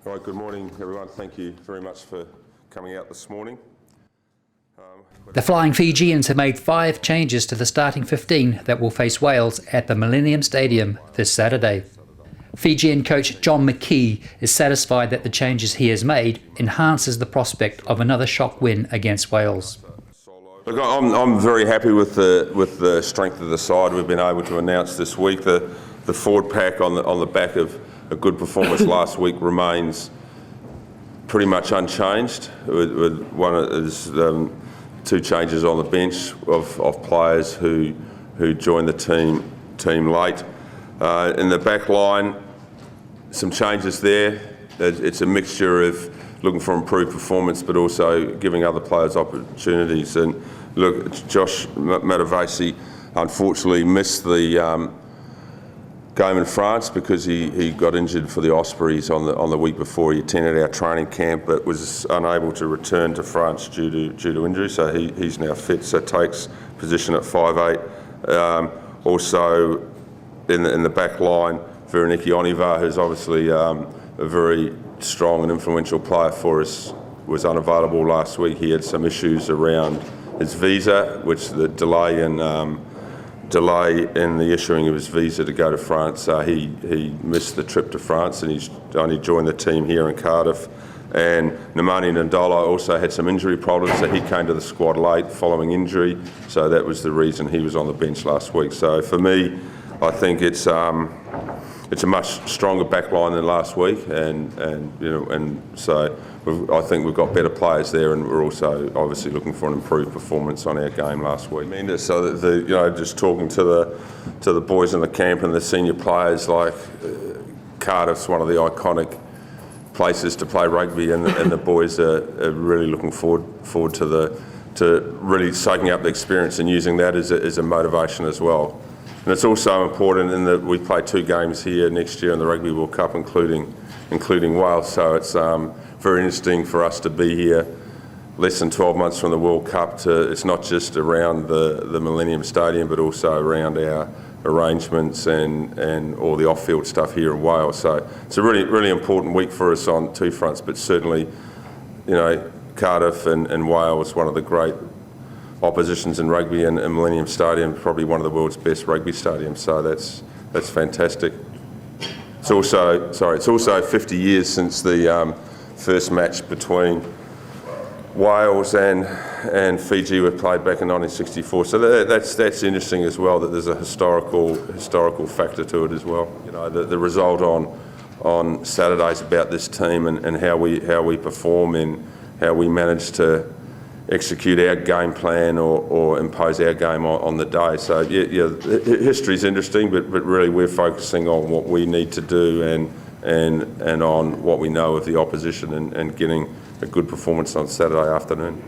All right, good morning, everyone. Thank you very much for coming out this morning. The Flying Fijians have made 5 changes to the starting 15 that will face Wales at the Millennium Stadium this Saturday. Fijian coach John McKee is satisfied that the changes he has made enhances the prospect of another shock win against Wales. Look, I'm very happy with the strength of the side we've been able to announce this week. The forward pack on the back of a good performance last week remains pretty much unchanged. With one of 2 changes on the bench of players who joined the team late. In the back line, some changes there. It's a mixture of looking for improved performance, but also giving other players opportunities. And look, Josh Matavesi unfortunately missed the game in France because he got injured for the Ospreys on the week before. He attended our training camp but was unable to return to France due to injury, so he's now fit, so takes position at 5'8". Also in the back line, Veroniki Oniva, who's obviously a very strong and influential player for us, was unavailable last week. He had some issues around his visa, which the delay in the issuing of his visa to go to France. He missed the trip to France and he's only joined the team here in Cardiff. And Nemani Nandola also had some injury problems, so he came to the squad late following injury. So that was the reason he was on the bench last week. So for me, I think it's a much stronger back line than last week, and so I think we've got better players there, and we're also obviously looking for an improved performance on our game last week. So that just talking to the boys in the camp and the senior players, like Cardiff's one of the iconic places to play rugby, and the boys are really looking forward to really soaking up the experience and using that as a motivation as well. And it's also important in that we play 2 games here next year in the Rugby World Cup, including Wales. So it's very interesting for us to be here less than 12 months from the World Cup. It's not just around the Millennium Stadium, but also around our arrangements and all the off-field stuff here in Wales. So it's a really, really important week for us on 2 fronts, but certainly, Cardiff and Wales, one of the great oppositions in rugby, and Millennium Stadium, probably one of the world's best rugby stadiums. So that's fantastic. It's also 50 years since the first match between Wales and Fiji was played back in 1964. So that's interesting as well, that there's a historical factor to it as well. The result on Saturday is about this team and how we perform and how we manage to execute our game plan or impose our game on the day. So history's interesting, but really we're focusing on what we need to do and on what we know of the opposition and getting a good performance on Saturday afternoon.